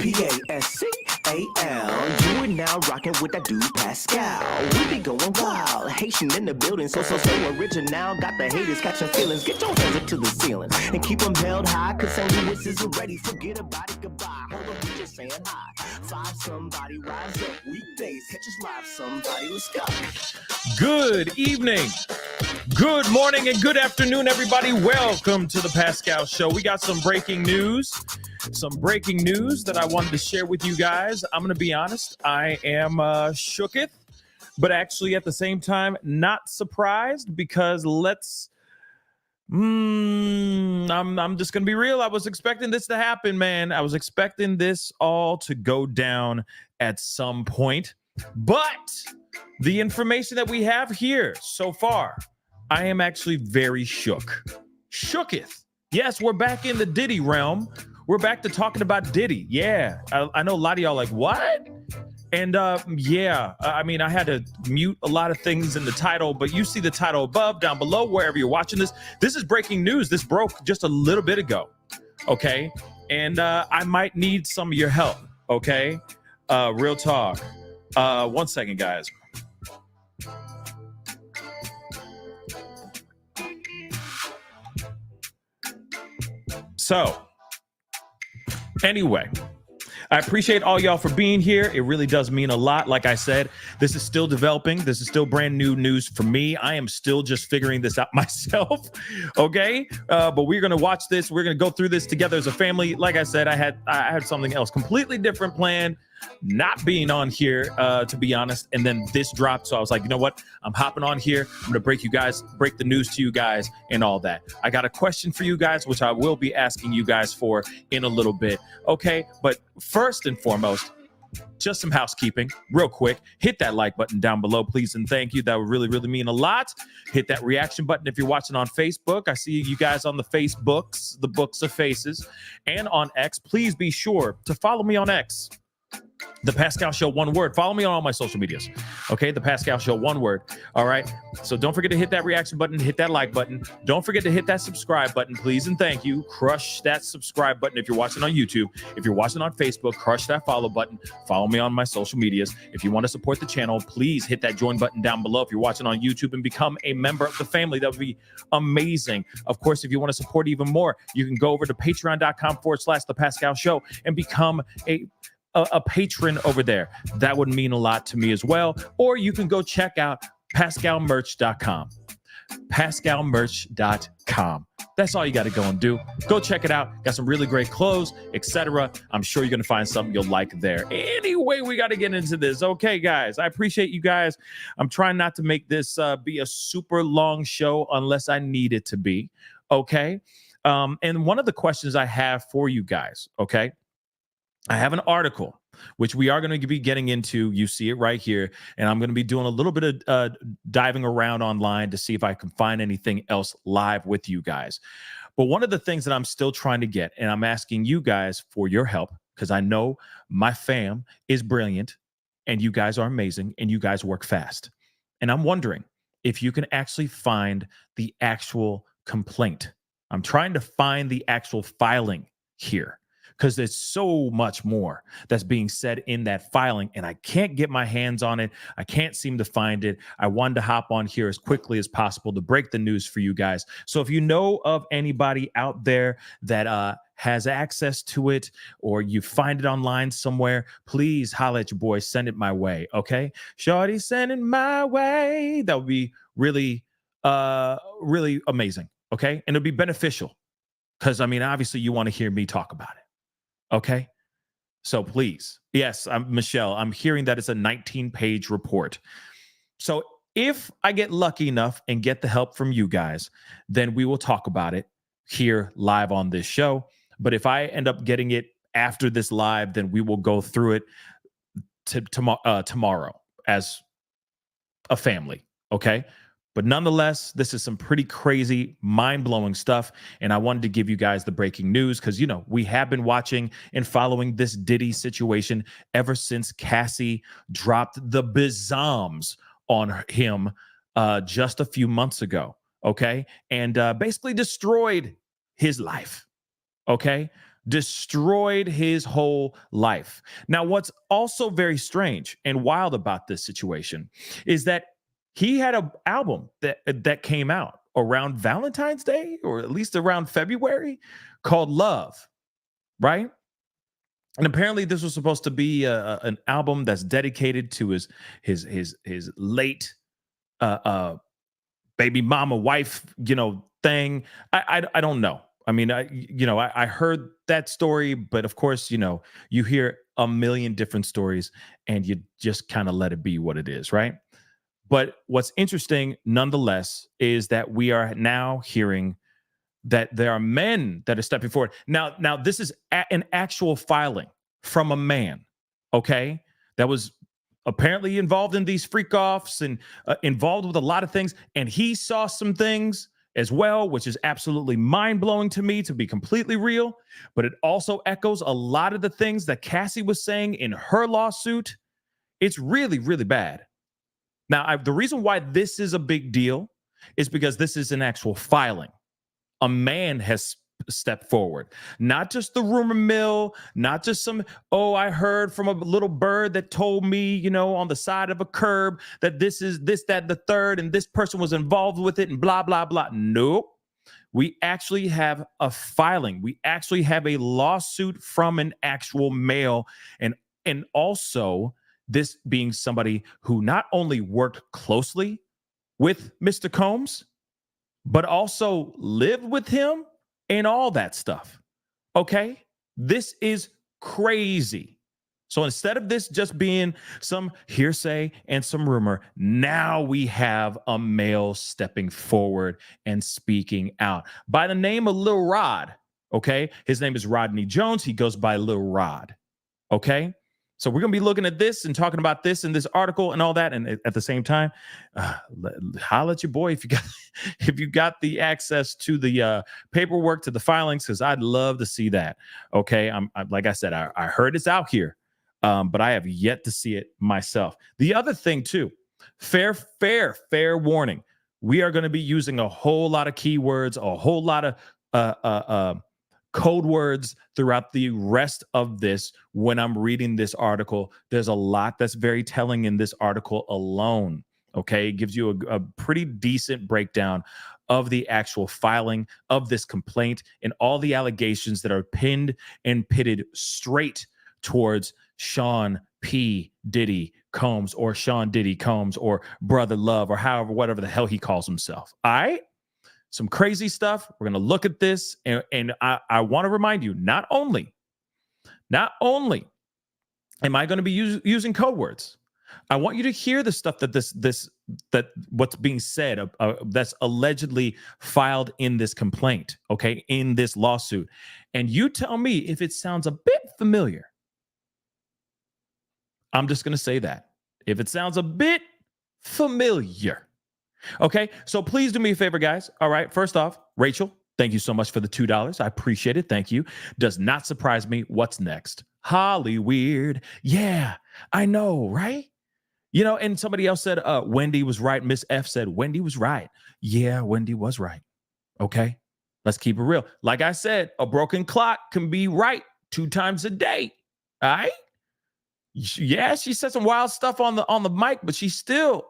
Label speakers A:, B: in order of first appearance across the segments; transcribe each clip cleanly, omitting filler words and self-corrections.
A: Pascal. You are now rocking with that dude Pascal. We be going wild, Haitian in the building, so original. Got the haters catching feelings. Get your hands up to the ceiling and keep them held high, cause St. Louis isn't ready. Forget about it, goodbye. Hold on, we just saying hi. Five somebody, rise up. Weekdays, catch us live, somebody. Let's go.
B: Good evening, good morning, and good afternoon, everybody. Welcome to the Pascal Show. We got some breaking news that I wanted to share with you guys. I'm going to be honest, I am shooketh, but actually at the same time, not surprised, because I'm just going to be real. I was expecting this to happen, man. I was expecting this all to go down at some point, but the information that we have here so far, I am actually very shooketh. Yes, we're back in the Diddy realm. We're back to talking about Diddy. Yeah, I know a lot of y'all like, what? And I mean, I had to mute a lot of things in the title, but you see the title above, down below, wherever you're watching this. This is breaking news. This broke just a little bit ago, okay? And I might need some of your help, okay? Real talk. 1 second, guys. So, anyway, I appreciate all y'all for being here. It really does mean a lot. Like I said, this is still developing. This is still brand new news for me. I am still just figuring this out myself, okay? But we're going to watch this. We're going to go through this together as a family. Like I said, I had something else completely different planned, not being on here, to be honest. And then this dropped. So I was like, you know what? I'm hopping on here. I'm going to break the news to you guys and all that. I got a question for you guys, which I will be asking you guys for in a little bit. Okay. But first and foremost, just some housekeeping real quick. Hit that like button down below, please. And thank you. That would really, really mean a lot. Hit that reaction button if you're watching on Facebook. I see you guys on the Facebooks, the books of faces, and on X. Please be sure to follow me on X. The Pascal Show, one word. Follow me on all my social medias. Okay, The Pascal Show, one word. All right. So don't forget to hit that reaction button, hit that like button. Don't forget to hit that subscribe button, please, and thank you. Crush that subscribe button if you're watching on YouTube. If you're watching on Facebook, crush that follow button. Follow me on my social medias. If you want to support the channel, please hit that join button down below. If you're watching on YouTube and become a member of the family, that would be amazing. Of course, if you want to support even more, you can go over to patreon.com/The Pascal Show and become a patron over there. That would mean a lot to me as well. Or you can go check out pascalmerch.com. pascalmerch.com. That's all you got to go and do. Go check it out. Got some really great clothes, etc. I'm sure you're going to find something you'll like there. Anyway, we got to get into this. Okay, guys, I appreciate you guys. I'm trying not to make this be a super long show unless I need it to be. Okay. And one of the questions I have for you guys, okay, I have an article, which we are going to be getting into. You see it right here. And I'm going to be doing a little bit of diving around online to see if I can find anything else live with you guys. But one of the things that I'm still trying to get, and I'm asking you guys for your help, because I know my fam is brilliant and you guys are amazing and you guys work fast. And I'm wondering if you can actually find the actual complaint. I'm trying to find the actual filing here, because there's so much more that's being said in that filing, and I can't get my hands on it. I can't seem to find it. I wanted to hop on here as quickly as possible to break the news for you guys. So if you know of anybody out there that has access to it, or you find it online somewhere, please holla at your boy. Send it my way, okay? Shorty, send it my way. That would be really, really amazing, okay? And it'll be beneficial, because, I mean, obviously you want to hear me talk about it. Okay, so please. Yes, I'm Michelle. I'm hearing that it's a 19-page report. So if I get lucky enough and get the help from you guys, then we will talk about it here live on this show. But if I end up getting it after this live, then we will go through it tomorrow as a family. Okay. But nonetheless, this is some pretty crazy, mind-blowing stuff. And I wanted to give you guys the breaking news because, you know, we have been watching and following this Diddy situation ever since Cassie dropped the bizoms on him just a few months ago, okay? And basically destroyed his life, okay? destroyed his whole life. Now, what's also very strange and wild about this situation is that he had an album that came out around Valentine's Day, or at least around February, called Love, right? And apparently this was supposed to be an album that's dedicated to his late uh baby mama wife, thing. I don't know. I mean, I heard that story, but of course, you hear a million different stories and you just kind of let it be what it is, right? But what's interesting nonetheless is that we are now hearing that there are men that are stepping forward. Now this is an actual filing from a man, okay, that was apparently involved in these freak offs and involved with a lot of things, and he saw some things as well, which is absolutely mind blowing to me, to be completely real. But it also echoes a lot of the things that Cassie was saying in her lawsuit. It's really, really bad. Now, the reason why this is a big deal is because this is an actual filing. A man has stepped forward, not just the rumor mill, not just some, oh, I heard from a little bird that told me, on the side of a curb that this is this, that, the third, and this person was involved with it and blah, blah, blah. Nope. We actually have a filing. We actually have a lawsuit from an actual male. And also this being somebody who not only worked closely with Mr. Combs, but also lived with him and all that stuff. Okay? This is crazy. So instead of this just being some hearsay and some rumor, now we have a male stepping forward and speaking out by the name of Lil Rod. Okay? His name is Rodney Jones. He goes by Lil Rod. Okay? So we're going to be looking at this and talking about this in this article and all that. And at the same time, holla at your boy if you got the access to the paperwork, to the filings, because I'd love to see that. Okay, I'm like I said, I heard it's out here, but I have yet to see it myself. The other thing too, fair warning. We are going to be using a whole lot of keywords, a whole lot of code words throughout the rest of this. When I'm reading this article, there's a lot that's very telling in this article alone. Okay, it gives you a pretty decent breakdown of the actual filing of this complaint and all the allegations that are pinned and pitted straight towards Sean P. Diddy Combs, or Sean Diddy Combs, or Brother Love, or whatever the hell he calls himself. All right. Some crazy stuff. We're going to look at this. And I want to remind you, not only am I going to be using code words, I want you to hear the stuff that what's being said, that's allegedly filed in this complaint, okay, in this lawsuit. And you tell me if it sounds a bit familiar. I'm just going to say that. If it sounds a bit familiar. Okay, so please do me a favor, guys. All right, first off, Rachel, thank you so much for the $2. I appreciate it. Thank you. Does not surprise me. What's next? Hollyweird. Yeah, I know, right? And somebody else said, Wendy was right. Miss F said, Wendy was right. Yeah, Wendy was right. Okay, let's keep it real. Like I said, a broken clock can be right 2 times a day. All right? Yeah, she said some wild stuff on the mic, but she still...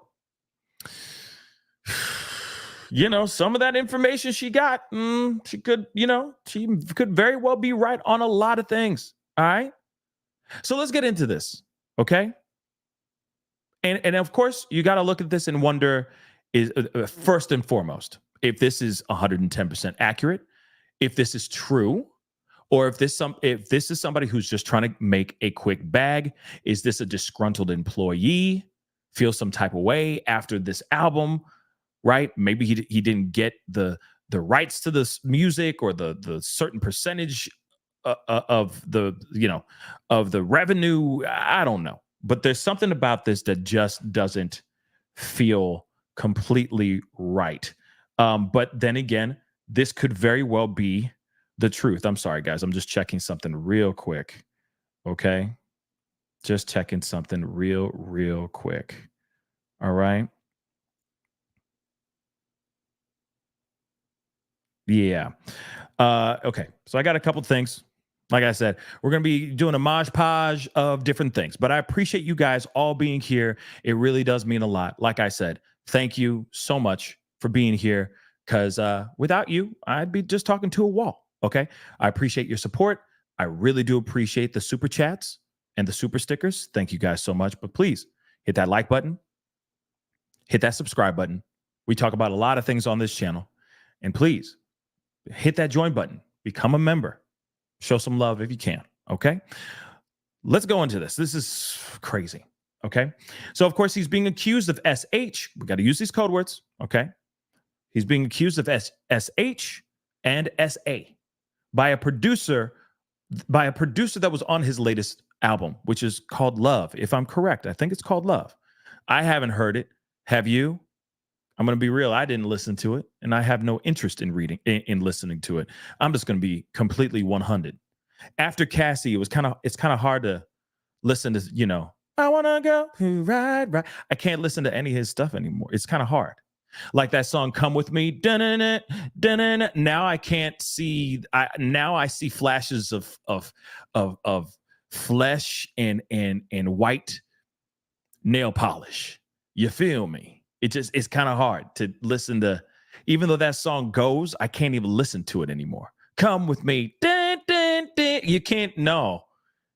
B: some of that information she got, she could very well be right on a lot of things. All right. So let's get into this. Okay. And of course, you got to look at this and wonder, is first and foremost, if this is 110% accurate, if this is true, or if this is somebody who's just trying to make a quick bag. Is this a disgruntled employee, feel some type of way after this album? Right? Maybe he didn't get the rights to this music, or the certain percentage of the revenue. I don't know, but there's something about this that just doesn't feel completely right. But then again, this could very well be the truth. I'm sorry, guys. I'm just checking something real quick. Okay, just checking something real quick. All right. Yeah. Okay. So I got a couple things. Like I said, we're going to be doing a modge of different things, but I appreciate you guys all being here. It really does mean a lot. Like I said, thank you so much for being here, because without you, I'd be just talking to a wall. Okay. I appreciate your support. I really do appreciate the super chats and the super stickers. Thank you guys so much. But please hit that like button, hit that subscribe button. We talk about a lot of things on this channel. And please hit that join button, become a member. Show some love if you can. Okay. Let's go into this. This is crazy. Okay. So, of course, he's being accused of SH. We got to use these code words. Okay. He's being accused of SH and SA by a producer that was on his latest album, which is called Love. If I'm correct, I think it's called Love. I haven't heard it. Have you? I'm going to be real. I didn't listen to it, and I have no interest in listening to it. I'm just going to be completely 100. After Cassie, it's kind of hard to listen to, I want to go right. I can't listen to any of his stuff anymore. It's kind of hard. Like that song, Come With Me. Dun-dun-dun, dun-dun-dun. Now I can't see. Now I see flashes of flesh and white nail polish. You feel me? It's kind of hard to listen to, even though that song goes, I can't even listen to it anymore. Come with me. Dun, dun, dun. You can't, no.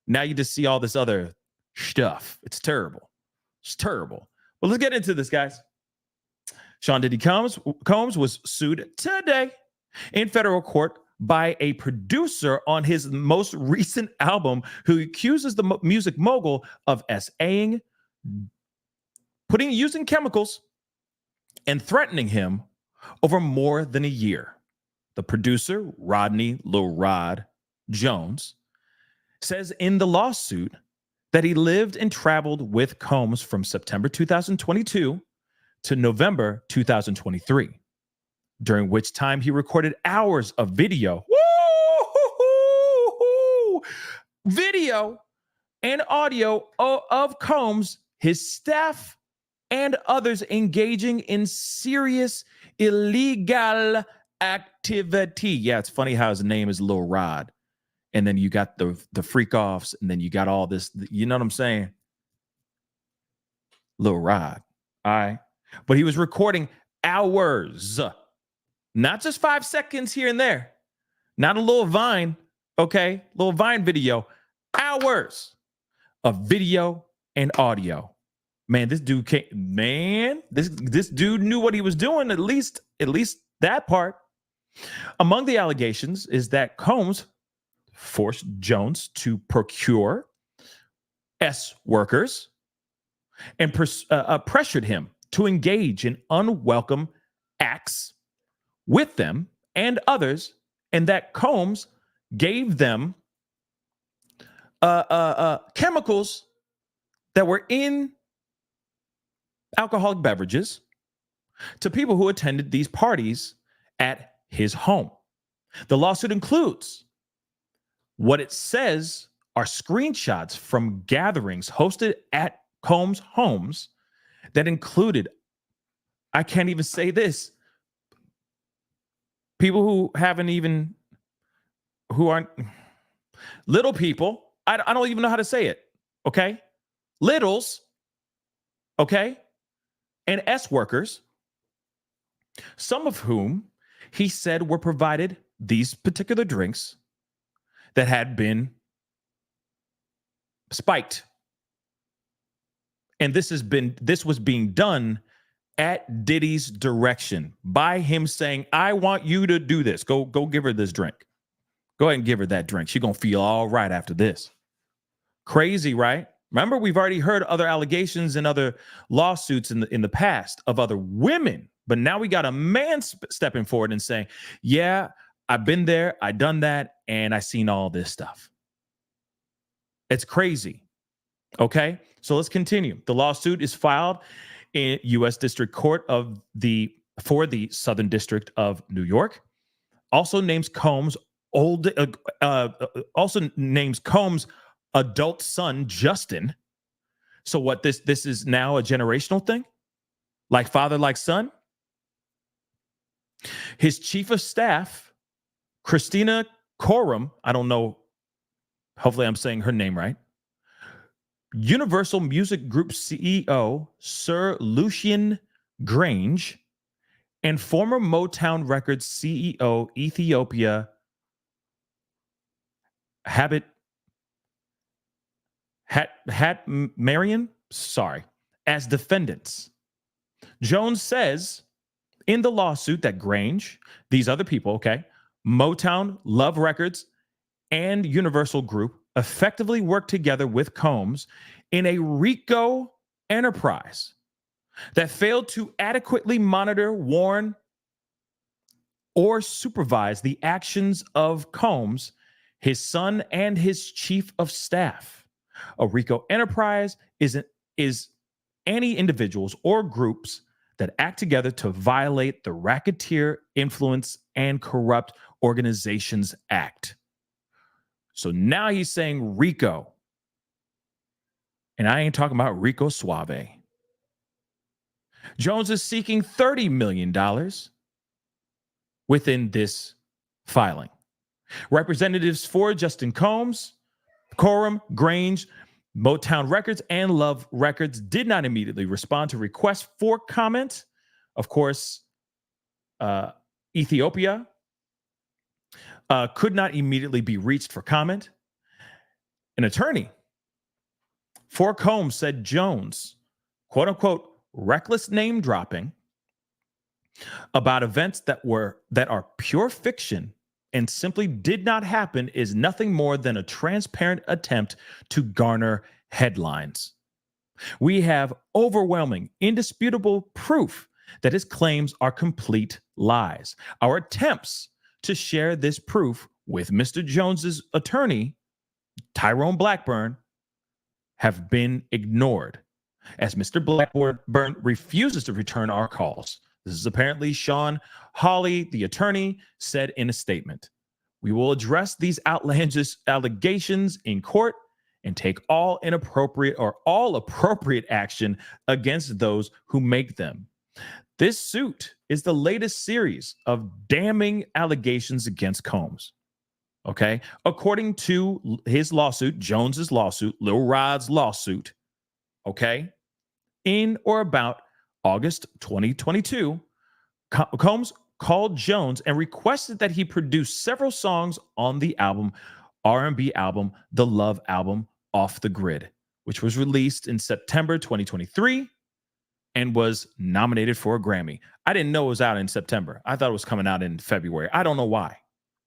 B: Now you just see all this other stuff. It's terrible. It's terrible. But let's get into this, guys. Sean Diddy Combs was sued today in federal court by a producer on his most recent album who accuses the music mogul of SAing, using chemicals, and threatening him over more than a year. The producer, Rodney, Lil Rod Jones, says in the lawsuit that he lived and traveled with Combs from September 2022 to November 2023, during which time he recorded hours of video. Woo-hoo-hoo-hoo! Video and audio of Combs, his staff, and others engaging in serious illegal activity. Yeah, it's funny how his name is Lil Rod. And then you got the freak offs, and then you got all this, you know what I'm saying? Lil Rod. All right. But he was recording hours, not just 5 seconds here and there, not a little Vine, okay? Little Vine video, hours of video and audio. Man, this dude this dude knew what he was doing, at least that part. Among the allegations is that Combs forced Jones to procure S workers and pressured him to engage in unwelcome acts with them and others, and that Combs gave them chemicals that were in alcoholic beverages to people who attended these parties at his home. The lawsuit includes what it says are screenshots from gatherings hosted at Combs' homes that included, I can't even say this, people who aren't little people. I don't even know how to say it. Okay. Littles. Okay. And S workers, some of whom he said were provided these particular drinks that had been spiked. And this was being done at Diddy's direction by him saying, I want you to do this. Go give her this drink. Go ahead and give her that drink. She's going to feel all right after this. Crazy, right? Remember, we've already heard other allegations and other lawsuits in the past of other women, but now we got a man stepping forward and saying, yeah, I've been there, I done that, and I seen all this stuff. It's crazy. Okay, so let's continue. The lawsuit is filed in U.S. District Court for the Southern District of New York. Also names Combs adult son, Justin. So what, this is now a generational thing? Like father, like son? His chief of staff, Christina Coram, I don't know hopefully I'm saying her name right, Universal Music Group CEO Sir Lucian Grange, and former Motown Records CEO Ethiopia Habit Marion, sorry, as defendants. Jones says in the lawsuit that Grange, these other people, okay, Motown, Love Records, and Universal Group effectively worked together with Combs in a RICO enterprise that failed to adequately monitor, warn, or supervise the actions of Combs, his son, and his chief of staff. A RICO enterprise is any individuals or groups that act together to violate the Racketeer Influence and Corrupt Organizations Act. So now he's saying RICO. And I ain't talking about Rico Suave. Jones is seeking $30 million within this filing. Representatives for Justin Combs, Coram, Grange, Motown Records, and Love Records did not immediately respond to requests for comment. Of course, Ethiopia could not immediately be reached for comment. An attorney for Combs said Jones, quote unquote, reckless name dropping about events that are pure fiction and simply did not happen is nothing more than a transparent attempt to garner headlines. We have overwhelming, indisputable proof that his claims are complete lies. Our attempts to share this proof with Mr. Jones's attorney, Tyrone Blackburn, have been ignored, as Mr. Blackburn refuses to return our calls. This is apparently Sean Hawley, the attorney, said in a statement. We will address these outlandish allegations in court and take all appropriate action against those who make them. This suit is the latest series of damning allegations against Combs. Okay. According to his lawsuit, Jones's lawsuit, Lil Rod's lawsuit, okay, in or about August 2022, Combs called Jones and requested that he produce several songs on the R&B album, The Love Album, Off the Grid, which was released in September 2023 and was nominated for a Grammy. I didn't know it was out in September. I thought it was coming out in February. I don't know why.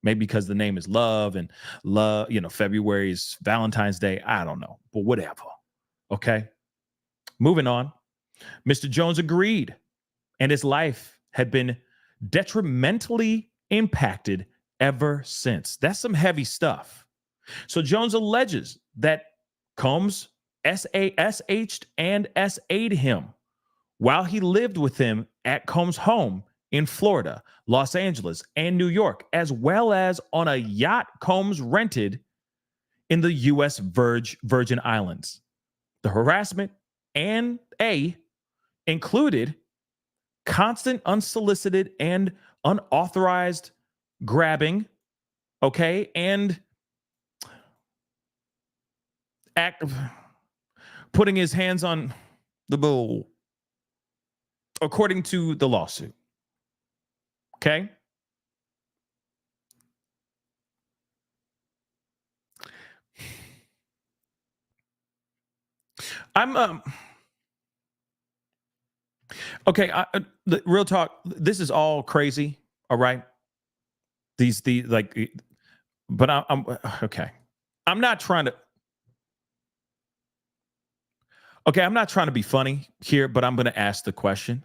B: Maybe because the name is Love and Love, February is Valentine's Day. I don't know, but whatever. Okay. Moving on. Mr. Jones agreed, and his life had been detrimentally impacted ever since. That's some heavy stuff. So Jones alleges that Combs SH'd and SA'd him while he lived with him at Combs' home in Florida, Los Angeles, and New York, as well as on a yacht Combs rented in the U.S. Virgin Islands. The harassment included constant unsolicited and unauthorized grabbing, okay, and putting his hands on the bull, according to the lawsuit. Okay. I'm okay. Real talk. This is all crazy. All right. But I'm okay. I'm not trying to. Okay, I'm not trying to be funny here, but I'm going to ask the question.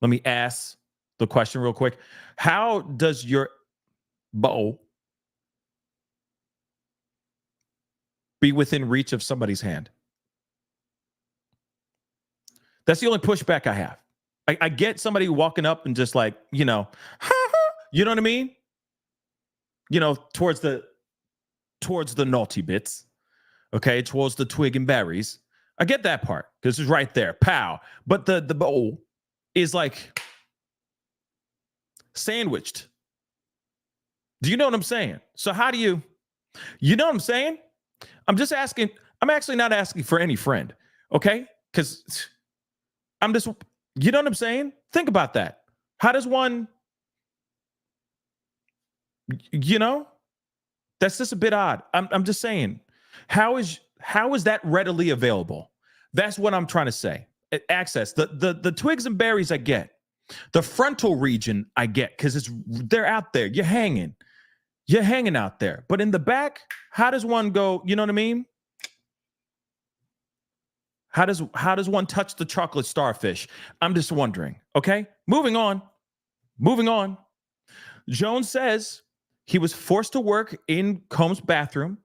B: Let me ask the question real quick. How does your bow be within reach of somebody's hand? That's the only pushback I have. I get somebody walking up and just like, you know what I mean? Towards the naughty bits, okay, towards the twig and berries. I get that part because it's right there, pow. But the bowl is like sandwiched. Do you know what I'm saying? So how do you You know what I'm saying? I'm just asking. I'm actually not asking for any friend, okay? Because I'm just, you know what I'm saying? Think about that. How does one, you know, that's just a bit odd. I'm just saying, how is that readily available? That's what I'm trying to say. Access the twigs and berries I get, the frontal region I get because they're out there. You're hanging out there. But in the back, how does one go? You know what I mean? How does one touch the chocolate starfish? I'm just wondering. Okay, moving on. Jones says he was forced to work in Combs' bathroom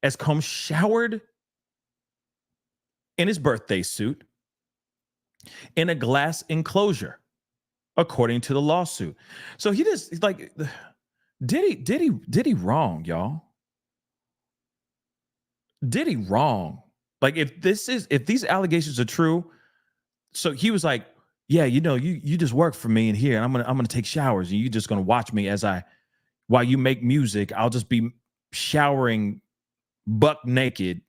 B: as Combs showered in his birthday suit in a glass enclosure, according to the lawsuit. So he just like Diddy wrong, y'all. Diddy wrong. Like if these allegations are true, so he was like, yeah, you just work for me in here, and I'm gonna take showers, and you just gonna watch me while you make music. I'll just be showering buck naked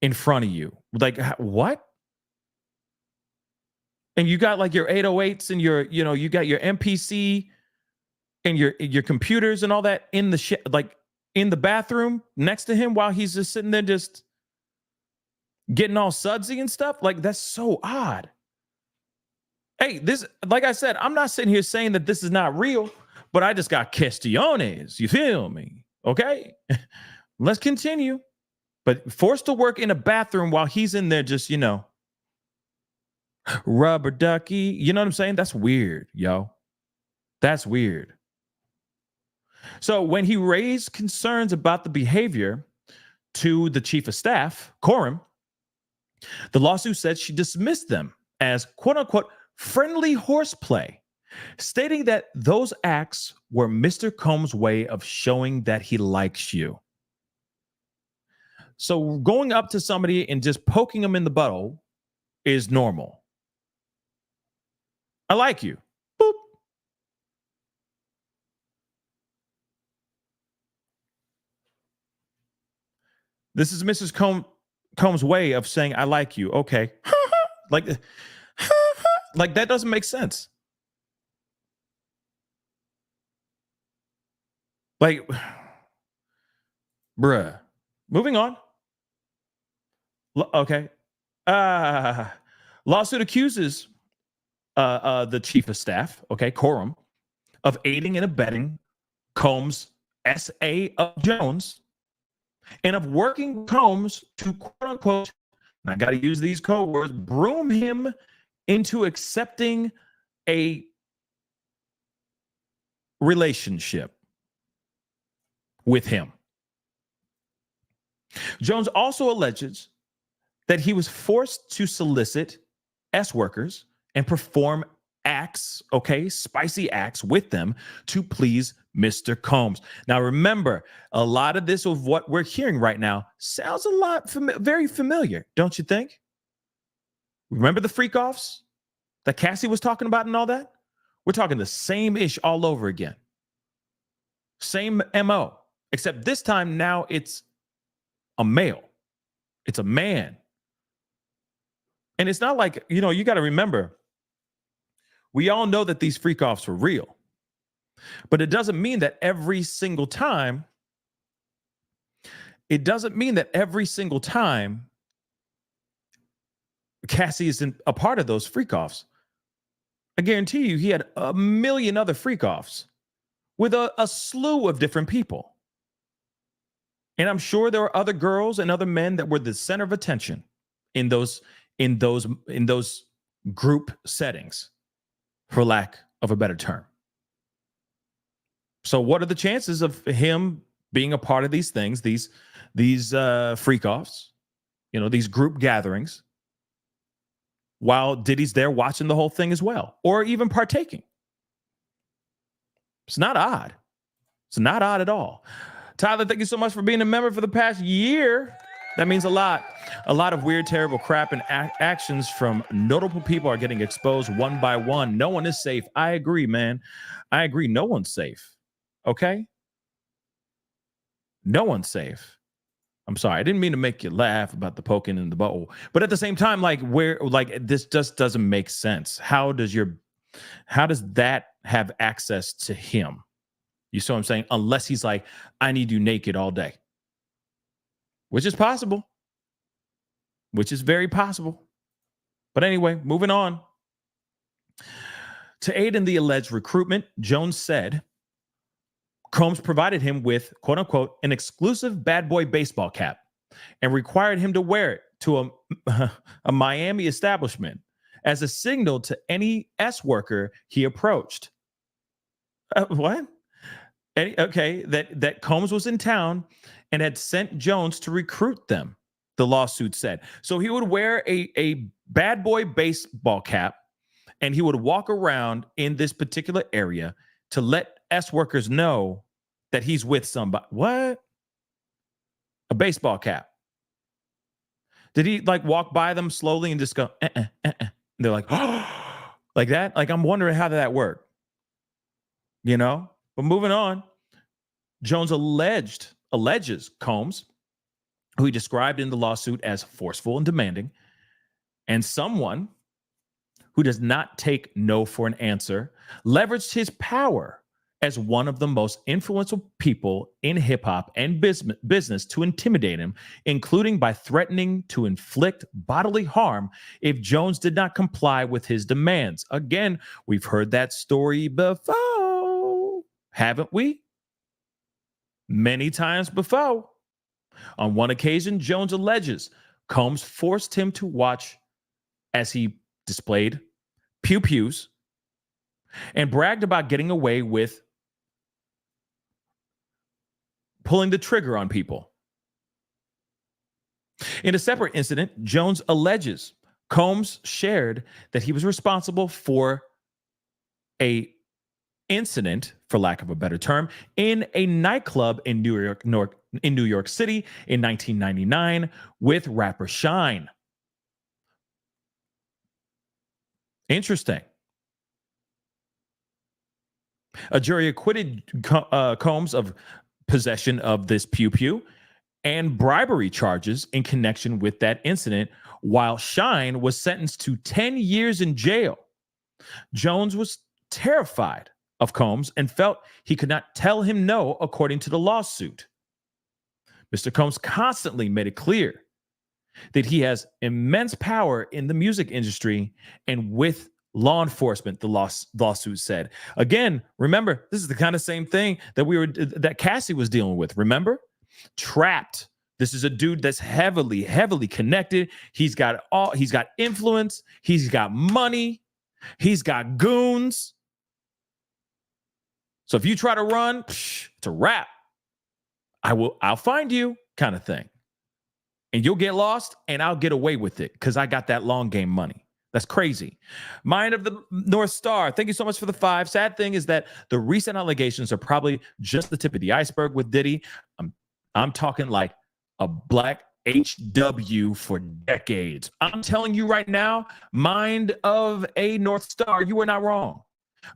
B: in front of you. Like what? And you got like your 808s and you got your MPC and your computers and all that in the like in the bathroom next to him while he's just sitting there just getting all sudsy and stuff. Like that's so odd. Hey, this, like I said, I'm not sitting here saying that this is not real, but I just got questiones. You feel me? Okay, let's continue. But forced to work in a bathroom while he's in there just, rubber ducky. You know what I'm saying? That's weird, yo. That's weird. So when he raised concerns about the behavior to the chief of staff, Coram, the lawsuit said she dismissed them as quote unquote friendly horseplay, stating that those acts were Mr. Combs' way of showing that he likes you. So going up to somebody and just poking them in the butthole is normal. I like you. Boop. This is Mrs. Combs' way of saying I like you. Okay. like that doesn't make sense. Like, bruh. Moving on. Okay. Lawsuit accuses the chief of staff, okay, Coram, of aiding and abetting Combs' SA of Jones and of working Combs to quote unquote, and I got to use these code words, broom him into accepting a relationship with him. Jones also alleges that he was forced to solicit S workers and perform acts, okay, spicy acts with them to please Mr. Combs. Now, remember, a lot of this of what we're hearing right now sounds a lot very familiar, don't you think? Remember the freak offs that Cassie was talking about and all that? We're talking the same ish all over again. Same MO, except this time now it's a male. It's a man. And it's not like, you got to remember, we all know that these freak offs were real, but it doesn't mean that every single time, Cassie isn't a part of those freak offs. I guarantee you he had a million other freak offs with a slew of different people. And I'm sure there were other girls and other men that were the center of attention in those group settings, for lack of a better term. So what are the chances of him being a part of these things, these freak offs, these group gatherings, while Diddy's there watching the whole thing as well, or even partaking? It's not odd. It's not odd at all. Tyler, thank you so much for being a member for the past year. That means a lot. A lot of weird, terrible crap and actions from notable people are getting exposed one by one. No one is safe. I agree, man. I agree. No one's safe. Okay? No one's safe. I'm sorry. I didn't mean to make you laugh about the poking in the butthole. But at the same time, this just doesn't make sense. How does that have access to him? You see what I'm saying? Unless he's like, I need you naked all day. Which is possible. Which is very possible. But anyway, moving on. To aid in the alleged recruitment, Jones said Combs provided him with, quote unquote, an exclusive bad boy baseball cap and required him to wear it to a Miami establishment as a signal to any S worker he approached. What? Okay, that Combs was in town and had sent Jones to recruit them, the lawsuit said. So he would wear a bad boy baseball cap and he would walk around in this particular area to let S workers know that he's with somebody. What? A baseball cap. Did he like walk by them slowly and just go, They're like, oh, like that? Like, I'm wondering how did that work? You know? But moving on, Jones alleges Combs, who he described in the lawsuit as forceful and demanding, and someone who does not take no for an answer, leveraged his power as one of the most influential people in hip hop and business to intimidate him, including by threatening to inflict bodily harm if Jones did not comply with his demands. Again, we've heard that story before, haven't we? Many times before. On one occasion, Jones alleges Combs forced him to watch as he displayed pew-pews and bragged about getting away with pulling the trigger on people. In a separate incident, Jones alleges Combs shared that he was responsible for a incident, for lack of a better term, in a nightclub in New York City in 1999 with rapper Shine. Interesting. A jury acquitted Combs of possession of this pew-pew and bribery charges in connection with that incident, while Shine was sentenced to 10 years in jail. Jones was terrified of Combs and felt he could not tell him no, according to the lawsuit. Mr. Combs constantly made it clear that he has immense power in the music industry and with law enforcement, the lawsuit said. Again, remember, this is the kind of same thing that Cassie was dealing with. Remember? Trapped. This is a dude that's heavily connected. He's got influence. He's got money. He's got goons. So if you try to run, it's a wrap. I'll find you, kind of thing. And you'll get lost and I'll get away with it because I got that long game money. That's crazy. Mind of the North Star, thank you so much for the 5. Sad thing is that the recent allegations are probably just the tip of the iceberg with Diddy. I'm talking like a black HW for decades. I'm telling you right now, mind of a North Star, you are not wrong.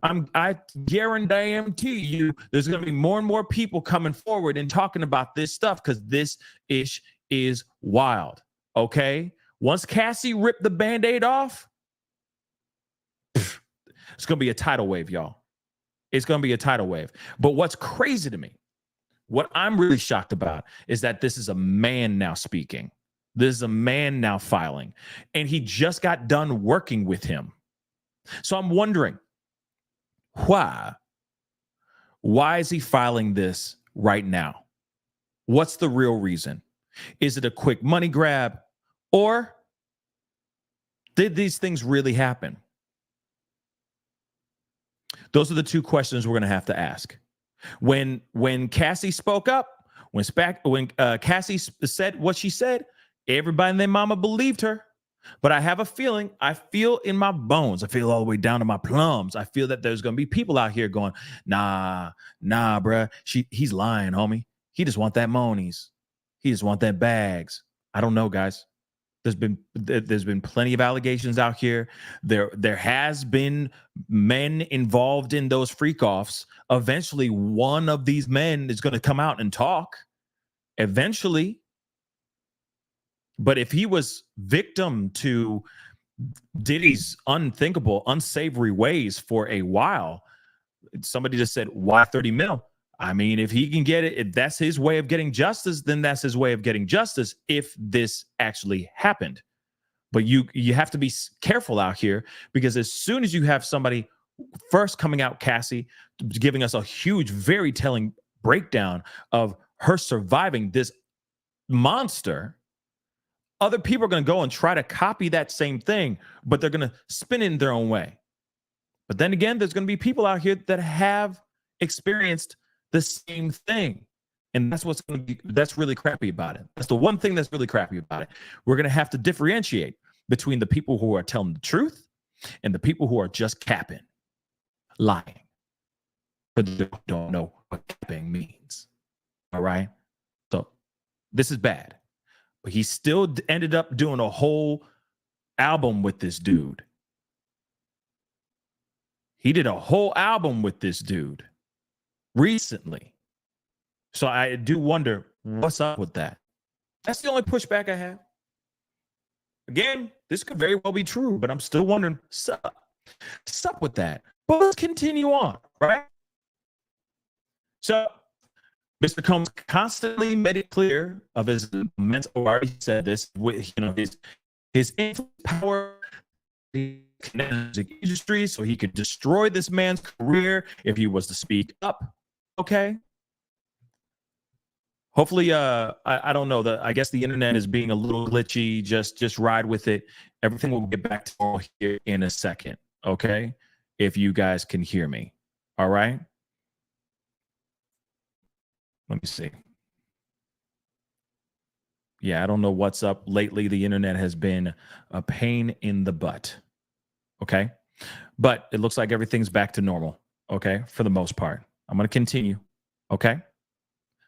B: I guarantee you there's going to be more and more people coming forward and talking about this stuff because this ish is wild. Okay? Once Cassie ripped the Band-Aid off, it's going to be a tidal wave, y'all. It's going to be a tidal wave. But what's crazy to me, what I'm really shocked about is that this is a man now speaking. This is a man now filing. And he just got done working with him. So I'm wondering, why? Why is he filing this right now? What's the real reason? Is it a quick money grab? Or did these things really happen? Those are the two questions we're going to have to ask. When Cassie spoke up, when Cassie said what she said, everybody and their mama believed her. But I have a feeling, I feel in my bones, I feel all the way down to my plums. I feel that there's going to be people out here going, nah, bruh. He's lying, homie. He just want that monies. He just want that bags. I don't know, guys. There's been plenty of allegations out here. There has been men involved in those freak offs. Eventually, one of these men is going to come out and talk. eventually. But if he was victim to Diddy's unthinkable, unsavory ways for a while, somebody just said, why 30 mil? I mean, if he can get it, if that's his way of getting justice, then that's his way of getting justice if this actually happened. But you have to be careful out here, because as soon as you have somebody first coming out, Cassie, giving us a huge, very telling breakdown of her surviving this monster, other people are going to go and try to copy that same thing, but they're going to spin it in their own way. But then again, there's going to be people out here that have experienced the same thing. And that's what's going to be, that's really crappy about it. That's the one thing that's really crappy about it. We're going to have to differentiate between the people who are telling the truth and the people who are just capping, lying. For those who don't know what capping means. All right. So this is bad. But he still ended up doing a whole album with this dude. He did a whole album with this dude recently. So I do wonder what's up with that. That's the only pushback I have. Again, this could very well be true, but I'm still wondering what's up with that. But let's continue on, right? So Mr. Combs constantly made it clear of his mental, already said this, with his influence, power, the music industry, so he could destroy this man's career if he was to speak up. Okay. Hopefully, I don't know. I guess the internet is being a little glitchy. Just ride with it. Everything will get back to normal here in a second. Okay, if you guys can hear me. All right. Let me see. Yeah, I don't know what's up lately. The internet has been a pain in the butt. Okay, but it looks like everything's back to normal. Okay, for the most part. I'm going to continue. Okay.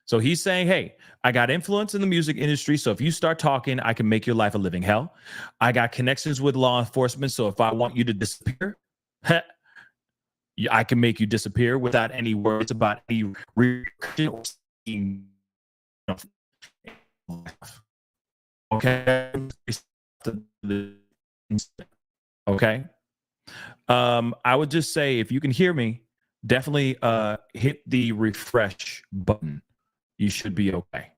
B: So he's saying, hey, I got influence in the music industry. So if you start talking, I can make your life a living hell. I got connections with law enforcement. So if I want you to disappear, I can make you disappear without any words about any repercussion or seeing. Okay. Okay. I would just say, if you can hear me, definitely hit the refresh button. You should be okay.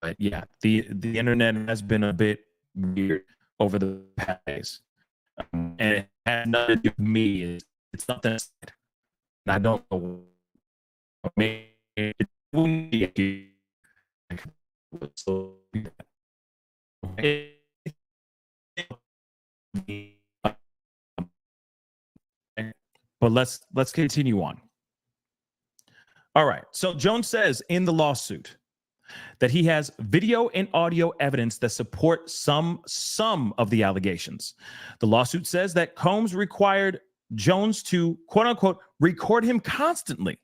B: But yeah, the internet has been a bit weird over the past days, and it has nothing to do with me. It's nothing. And I don't know. Maybe it wouldn't be so. But let's continue on. All right. So Jones says in the lawsuit that he has video and audio evidence that support some of the allegations. The lawsuit says that Combs required Jones to, quote unquote, record him constantly,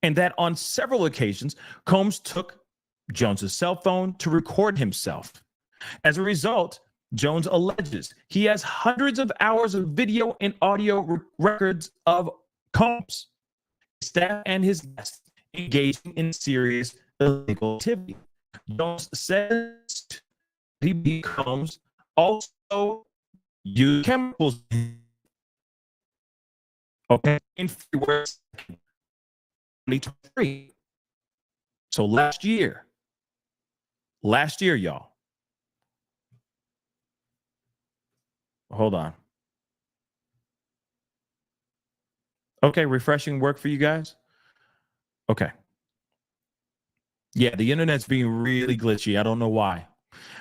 B: and that on several occasions, Combs took Jones's cell phone to record himself. As a result, Jones alleges he has hundreds of hours of video and audio records of Combs, staff, and his guests engaging in serious illegal activity. Jones says he becomes also use chemicals. Okay, in February 2023. So last year, y'all. Hold on. Okay, refreshing work for you guys? Okay. Yeah, the internet's being really glitchy. I don't know why.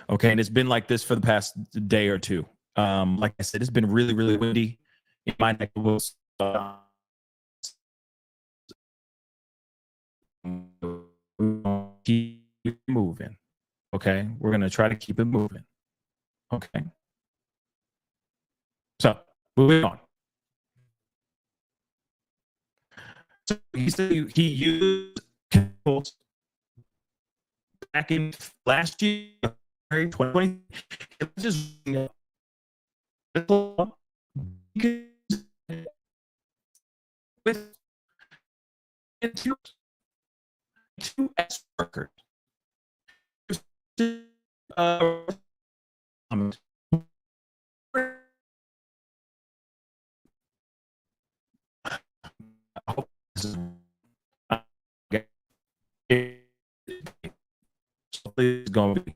B: Okay, and it's been like this for the past day or two. Like I said, it's been really, really windy in my neck of the woods. Keep moving. Okay, we're gonna try to keep it moving. Okay. So moving on. So he said he used chemicals back in last year, 2020. two S workers. Uh, I hope this is going to be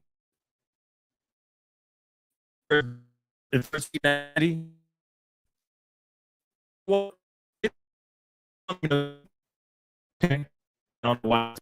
B: the first Daddy. Well, okay. I don't know why.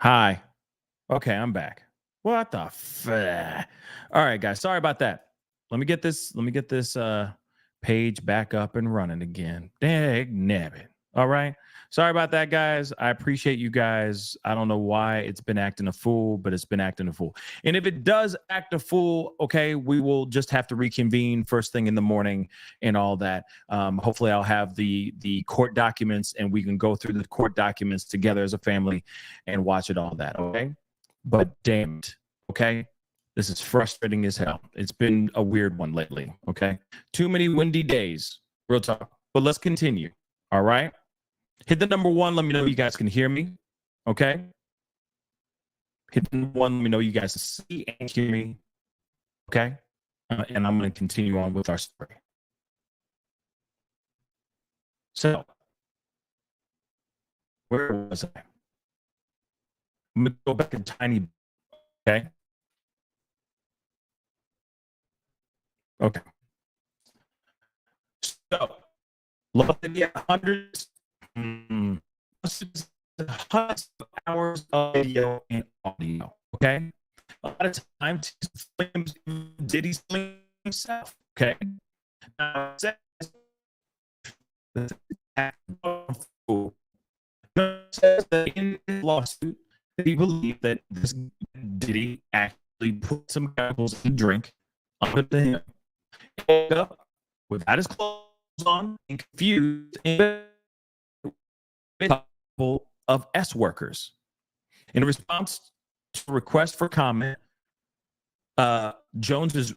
B: Hi. Okay, I'm back. What the All right, guys. Sorry about that. Let me get this page back up and running again. Dag nabbit. All right. Sorry about that, guys. I appreciate you guys. I don't know why it's been acting a fool, but it's been acting a fool. And if it does act a fool, okay, we will just have to reconvene first thing in the morning and all that. Hopefully I'll have the court documents and we can go through the court documents together as a family and watch it all that. Okay. But damn it. Okay. This is frustrating as hell. It's been a weird one lately. Okay. Too many windy days. Real talk. But let's continue. All right. Hit the number one. Let me know you guys can hear me. Okay. Hit the number one. Let me know you guys see and hear me. Okay. And I'm going to continue on with our story. So, where was I? I'm going to go back a tiny. Okay. Okay. So, love to get hundreds of hours of video and audio. Okay. A lot of times, Diddy himself. Okay. Now, says that in his lawsuit, that he believed that this Diddy actually put some chemicals in the drink under him, woke up without his clothes on and confused and of S workers. In response to a request for comment, Jones is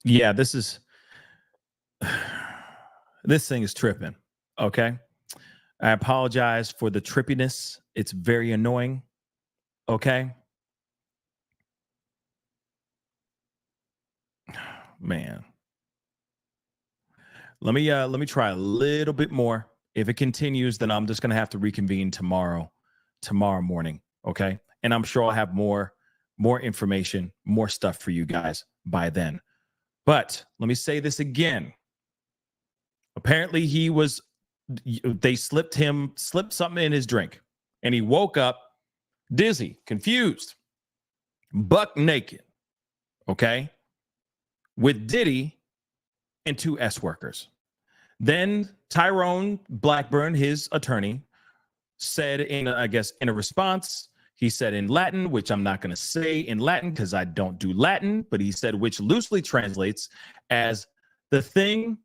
B: yeah, this thing is tripping. Okay. I apologize for the trippiness. It's very annoying. Okay. Man. Let me try a little bit more. If it continues, then I'm just gonna have to reconvene tomorrow morning. Okay. And I'm sure I'll have more information, more stuff for you guys by then. But let me say this again. Apparently they slipped something in his drink and he woke up dizzy, confused, buck naked. Okay. With Diddy and two S workers. Then Tyrone Blackburn, his attorney, said in a response, he said in Latin, which I'm not going to say in Latin because I don't do Latin, but he said, which loosely translates as the thing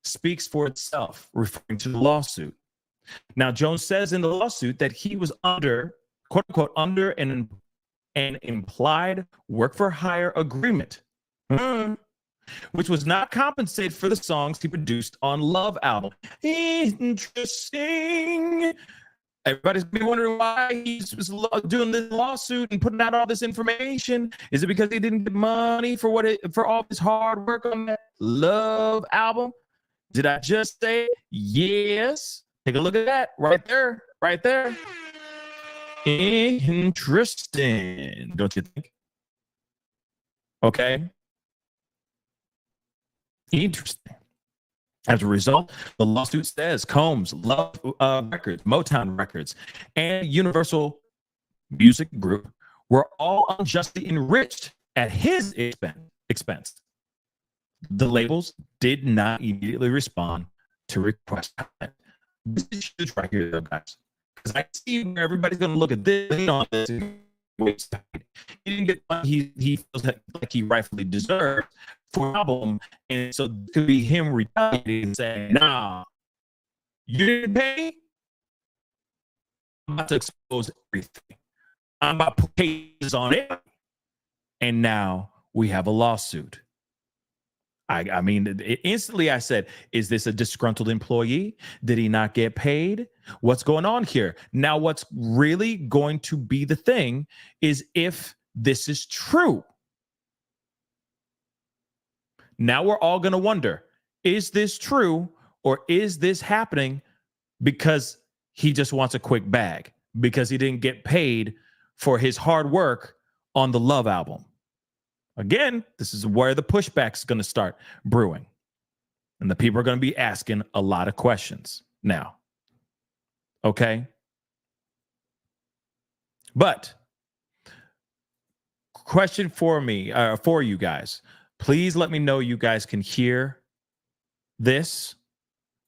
B: speaks for itself, referring to the lawsuit. Now, Jones says in the lawsuit that he was under, quote unquote, under an implied work for hire agreement, which was not compensated for the songs he produced on Love album. Interesting. Everybody's gonna be wondering why he's doing this lawsuit and putting out all this information. Is it because he didn't get money for all his hard work on that Love album? Did I just say yes? Take a look at that right there, right there. Interesting, don't you think? Okay, interesting. As a result, the lawsuit says Combs, Love Records, Motown Records, and Universal Music Group were all unjustly enriched at his expense. The labels did not immediately respond to requests. This is huge right here, though, guys, because I see where everybody's going to look at this on this. He didn't get what he feels like he rightfully deserved for an album, and so it could be him retaliating and saying, "Nah, you didn't pay. I'm about to expose everything. I'm about to put cases on it." And now we have a lawsuit. I mean, instantly I said, is this a disgruntled employee? Did he not get paid? What's going on here? Now, what's really going to be the thing is if this is true. Now we're all going to wonder, is this true or is this happening because he just wants a quick bag, because he didn't get paid for his hard work on the Love album? Again, this is where the pushback is going to start brewing. And the people are going to be asking a lot of questions now. Okay? But question for me, for you guys. Please let me know you guys can hear this.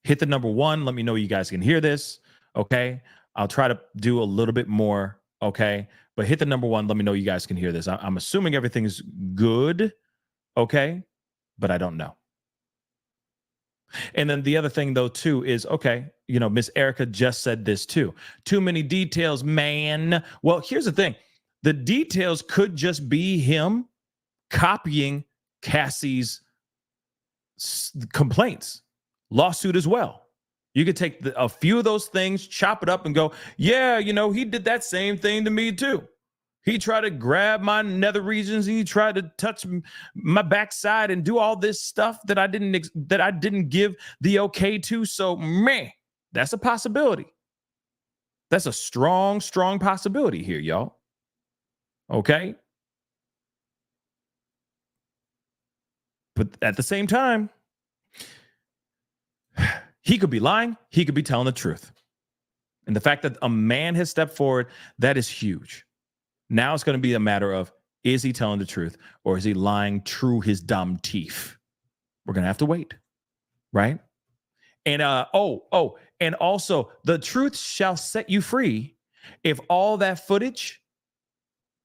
B: Hit the number 1. Let me know you guys can hear this. Okay? I'll try to do a little bit more. Okay? But hit the number 1. Let me know you guys can hear this. I'm assuming everything's good. Okay? But I don't know. And then the other thing, though, too, is, okay, you know, Miss Erica just said this, too. Too many details, man. Well, here's the thing. The details could just be him copying Cassie's complaints, lawsuit as well. You could take a few of those things, chop it up and go, yeah, you know, he did that same thing to me too. He tried to grab my nether regions. He tried to touch my backside and do all this stuff that I didn't give the okay to. So, man, that's a possibility. That's a strong, strong possibility here, y'all. Okay. But at the same time, he could be lying. He could be telling the truth. And the fact that a man has stepped forward, that is huge. Now it's going to be a matter of, is he telling the truth or is he lying through his dumb teeth? We're going to have to wait, right? And and also the truth shall set you free if all that footage,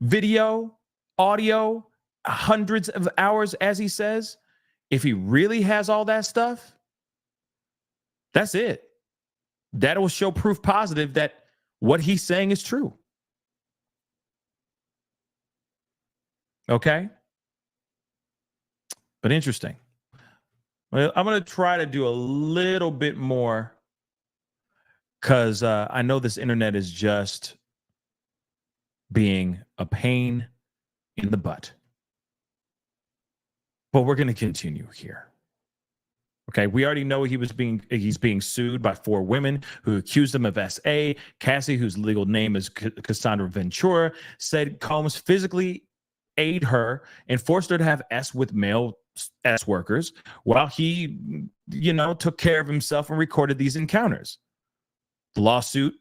B: video, audio, hundreds of hours, as he says, if he really has all that stuff, that's it. That will show proof positive that what he's saying is true. Okay? But interesting. Well, I'm going to try to do a little bit more because I know this internet is just being a pain in the butt. But we're going to continue here. Okay, we already know he's being sued by 4 women who accused him of SA. Cassie, whose legal name is Cassandra Ventura, said Combs physically aid her and forced her to have S with male S workers while he, you know, took care of himself and recorded these encounters. The lawsuit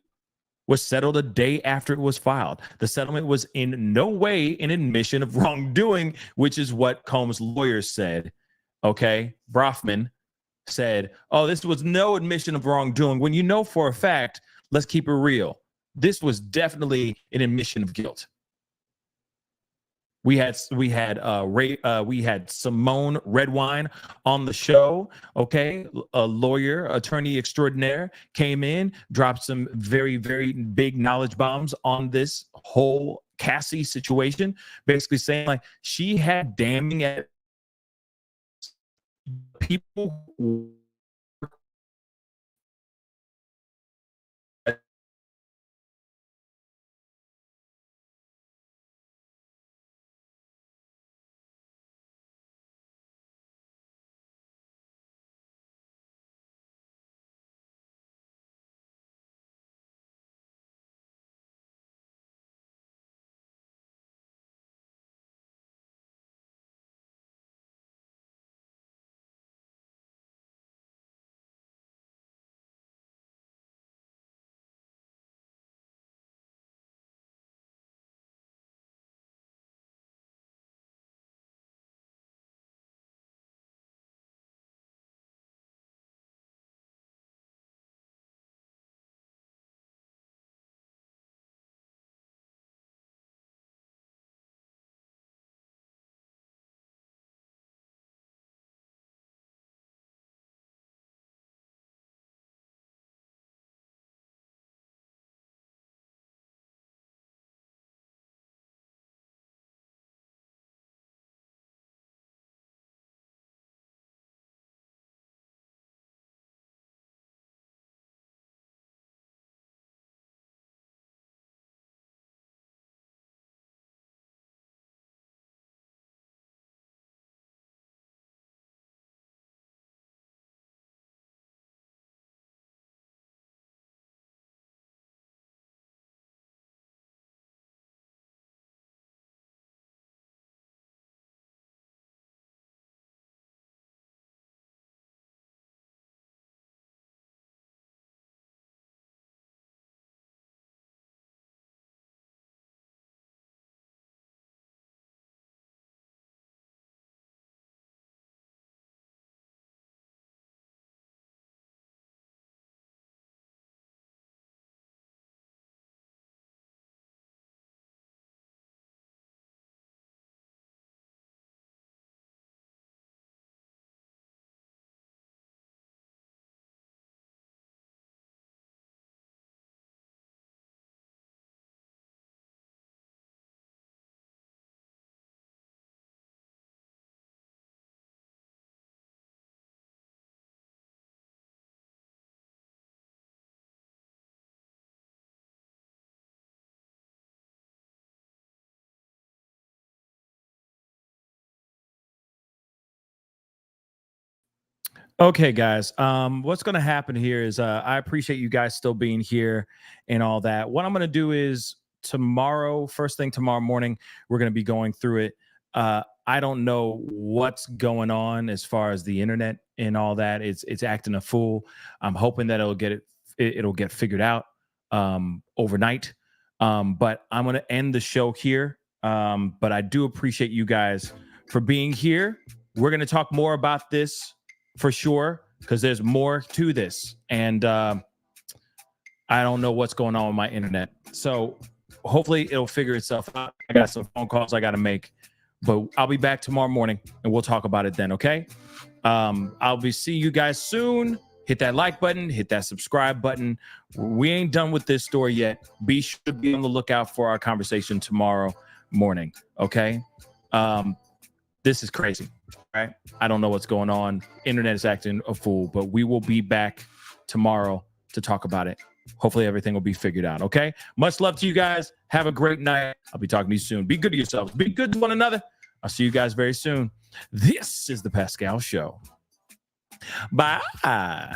B: was settled a day after it was filed. The settlement was in no way an admission of wrongdoing, which is what Combs' lawyers said. Okay, Brofman said, oh, this was no admission of wrongdoing, when you know for a fact, let's keep it real, this was definitely an admission of guilt. We had Simone Redwine on the show. Okay, a lawyer, attorney extraordinaire, came in, dropped some very, very big knowledge bombs on this whole Cassie situation, basically saying like she had damning at people Okay, guys. What's going to happen here is I appreciate you guys still being here and all that. What I'm going to do is tomorrow, first thing tomorrow morning, we're going to be going through it. I don't know what's going on as far as the internet and all that. It's acting a fool. I'm hoping that it'll get figured out overnight. But I'm going to end the show here. But I do appreciate you guys for being here. We're going to talk more about this for sure, because there's more to this, and I don't know what's going on with my internet, so hopefully it'll figure itself out. I got some phone calls I got to make, but I'll be back tomorrow morning and we'll talk about it then. Okay. I'll be seeing you guys soon. Hit that like button, hit that subscribe button. We ain't done with this story yet. Be sure to be on the lookout for our conversation tomorrow morning. Okay. This is crazy. Right? I don't know what's going on. Internet is acting a fool, but we will be back tomorrow to talk about it. Hopefully everything will be figured out. Okay. Much love to you guys. Have a great night. I'll be talking to you soon. Be good to yourselves. Be good to one another. I'll see you guys very soon. This is the Pascal Show. Bye.